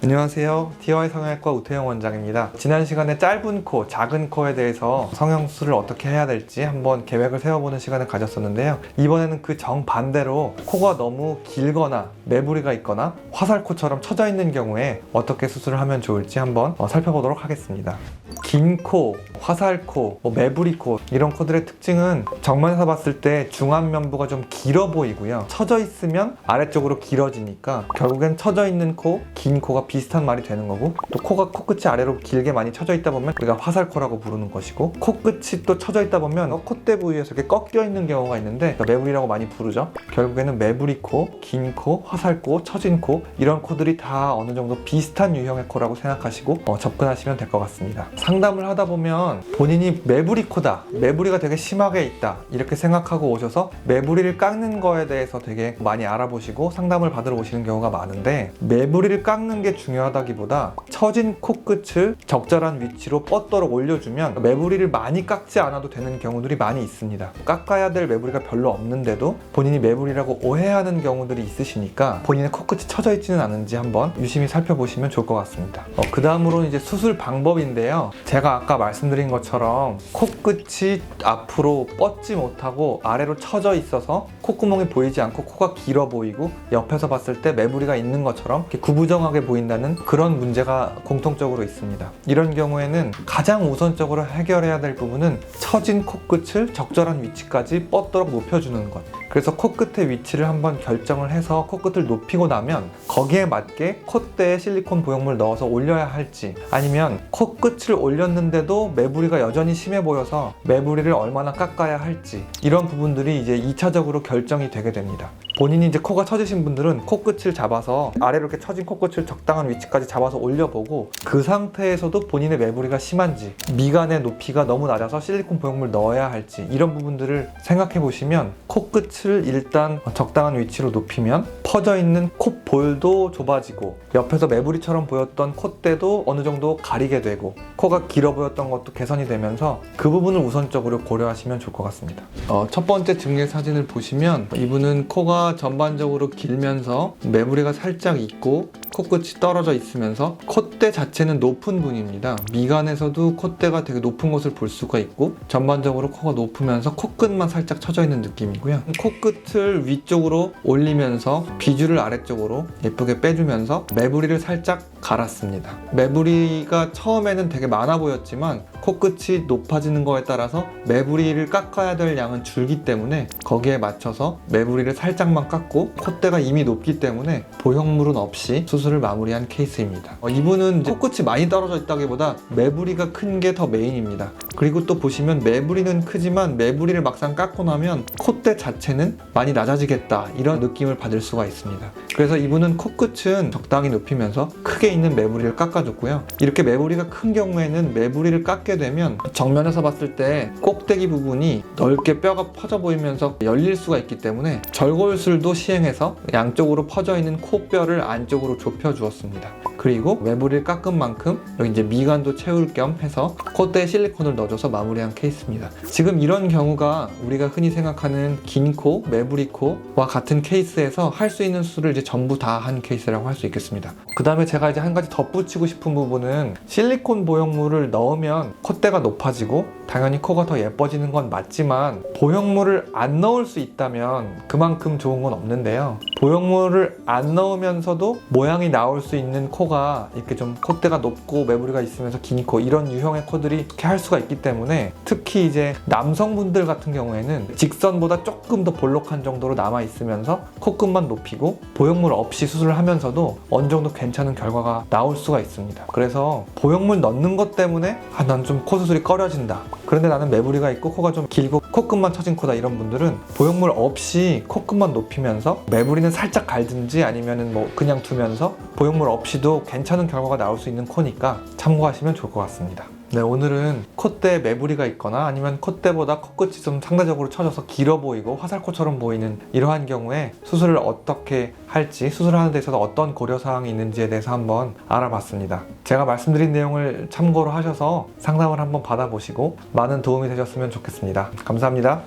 안녕하세요. TY 성형외과 우태영 원장입니다. 지난 시간에 짧은 코, 작은 코에 대해서 성형수술을 어떻게 해야 될지 한번 계획을 세워보는 시간을 가졌었는데요. 이번에는 그 정반대로 코가 너무 길거나 매부리가 있거나 화살코처럼 처져 있는 경우에 어떻게 수술을 하면 좋을지 한번 살펴보도록 하겠습니다. 긴 코, 화살코, 매부리코 이런 코들의 특징은 정면에서 봤을 때 중안면부가 좀 길어 보이고요. 처져 있으면 아래쪽으로 길어지니까 결국엔 처져 있는 코, 긴 코가 비슷한 말이 되는 거고, 또 코가 코끝이 아래로 길게 많이 처져 있다 보면 우리가 화살코라고 부르는 것이고, 코끝이 또 처져 있다 보면 콧대 부위에서 이렇게 꺾여 있는 경우가 있는데 매부리라고 많이 부르죠. 결국에는 매부리코, 긴 코, 화살코, 처진 코 이런 코들이 다 어느 정도 비슷한 유형의 코라고 생각하시고 접근하시면 될 것 같습니다. 상담을 하다 보면 본인이 매부리코다, 매부리가 되게 심하게 있다 이렇게 생각하고 오셔서 매부리를 깎는 거에 대해서 되게 많이 알아보시고 상담을 받으러 오시는 경우가 많은데, 매부리를 깎는 게 중요하다기보다 처진 코끝을 적절한 위치로 뻗도록 올려주면 매부리를 많이 깎지 않아도 되는 경우들이 많이 있습니다. 깎아야 될 매부리가 별로 없는데도 본인이 매부리라고 오해하는 경우들이 있으시니까 본인의 코끝이 처져 있지는 않은지 한번 유심히 살펴보시면 좋을 것 같습니다. 그 다음으로는 이제 수술 방법인데요. 제가 아까 말씀드린 것처럼 코끝이 앞으로 뻗지 못하고 아래로 처져 있어서 콧구멍이 보이지 않고 코가 길어 보이고 옆에서 봤을 때 매부리가 있는 것처럼 이렇게 구부정하게 보인다는 그런 문제가 공통적으로 있습니다. 이런 경우에는 가장 우선적으로 해결해야 될 부분은 처진 코끝을 적절한 위치까지 뻗도록 높여주는 것. 그래서 코끝의 위치를 한번 결정을 해서 코끝을 높이고 나면 거기에 맞게 콧대에 실리콘 보형물을 넣어서 올려야 할지, 아니면 코끝을 올렸는데도 매부리가 여전히 심해 보여서 매부리를 얼마나 깎아야 할지, 이런 부분들이 이제 2차적으로 결정이 되게 됩니다. 본인이 이제 코가 처지신 분들은 코끝을 잡아서 아래로 이렇게 처진 코끝을 적당한 위치까지 잡아서 올려보고, 그 상태에서도 본인의 매부리가 심한지, 미간의 높이가 너무 낮아서 실리콘 보형물 넣어야 할지, 이런 부분들을 생각해 보시면 코끝을 일단 적당한 위치로 높이면 퍼져 있는 콧볼도 좁아지고 옆에서 매부리처럼 보였던 콧대도 어느 정도 가리게 되고 코가 길어 보였던 것도 개선이 되면서 그 부분을 우선적으로 고려하시면 좋을 것 같습니다. 첫 번째 증례 사진을 보시면 이분은 코가 전반적으로 길면서 매부리가 살짝 있고 코끝이 떨어져 있으면서 콧대 자체는 높은 분입니다. 미간에서도 콧대가 되게 높은 것을 볼 수가 있고 전반적으로 코가 높으면서 코끝만 살짝 처져 있는 느낌이고요. 코끝을 위쪽으로 올리면서 비주를 아래쪽으로 예쁘게 빼주면서 매부리를 살짝 갈았습니다. 매부리가 처음에는 되게 많아 보였지만 코끝이 높아지는 거에 따라서 매부리를 깎아야 될 양은 줄기 때문에 거기에 맞춰서 매부리를 살짝만 깎고, 콧대가 이미 높기 때문에 보형물은 없이 수술을 마무리한 케이스입니다. 이분은 이제 코끝이 많이 떨어져 있다기보다 매부리가 큰 게 더 메인입니다. 그리고 또 보시면 매부리는 크지만 매부리를 막상 깎고 나면 콧대 자체는 많이 낮아지겠다, 이런 느낌을 받을 수가 있습니다. 그래서 이분은 코끝은 적당히 높이면서 크게 있는 매부리를 깎아줬고요. 이렇게 매부리가 큰 경우에는 매부리를 깎게 되면 정면에서 봤을 때 꼭대기 부분이 넓게 뼈가 퍼져 보이면서 열릴 수가 있기 때문에 절골술도 시행해서 양쪽으로 퍼져 있는 코뼈를 안쪽으로 좁혀 주었습니다. 그리고 매부리를 깎은 만큼 여기 이제 미간도 채울 겸 해서 콧대에 실리콘을 넣어줘서 마무리한 케이스입니다. 지금 이런 경우가 우리가 흔히 생각하는 긴 코, 매부리 코와 같은 케이스에서 할 수 있는 수술을 이제 전부 다 한 케이스라고 할 수 있겠습니다. 그 다음에 제가 이제 한 가지 덧붙이고 싶은 부분은, 실리콘 보형물을 넣으면 콧대가 높아지고 당연히 코가 더 예뻐지는 건 맞지만 보형물을 안 넣을 수 있다면 그만큼 좋은 건 없는데요. 보형물을 안 넣으면서도 모양이 나올 수 있는 코가 이렇게 좀 콧대가 높고 매부리가 있으면서 긴 코, 이런 유형의 코들이 이렇게 할 수가 있기 때문에 특히 이제 남성분들 같은 경우에는 직선보다 조금 더 볼록한 정도로 남아 있으면서 코끝만 높이고 보형물 없이 수술을 하면서도 어느 정도 괜찮은 결과가 나올 수가 있습니다. 그래서 보형물 넣는 것 때문에 난 좀 코 수술이 꺼려진다, 그런데 나는 매부리가 있고 코가 좀 길고 코끝만 처진 코다, 이런 분들은 보형물 없이 코끝만 높이면서 매부리는 살짝 갈든지 아니면은 뭐 그냥 두면서 보형물 없이도 괜찮은 결과가 나올 수 있는 코니까 참고하시면 좋을 것 같습니다. 네, 오늘은 콧대에 매부리가 있거나 아니면 콧대보다 코끝이 좀 상대적으로 처져서 길어 보이고 화살코처럼 보이는 이러한 경우에 수술을 어떻게 할지, 수술하는 데 있어서 어떤 고려사항이 있는지에 대해서 한번 알아봤습니다. 제가 말씀드린 내용을 참고로 하셔서 상담을 한번 받아보시고 많은 도움이 되셨으면 좋겠습니다. 감사합니다.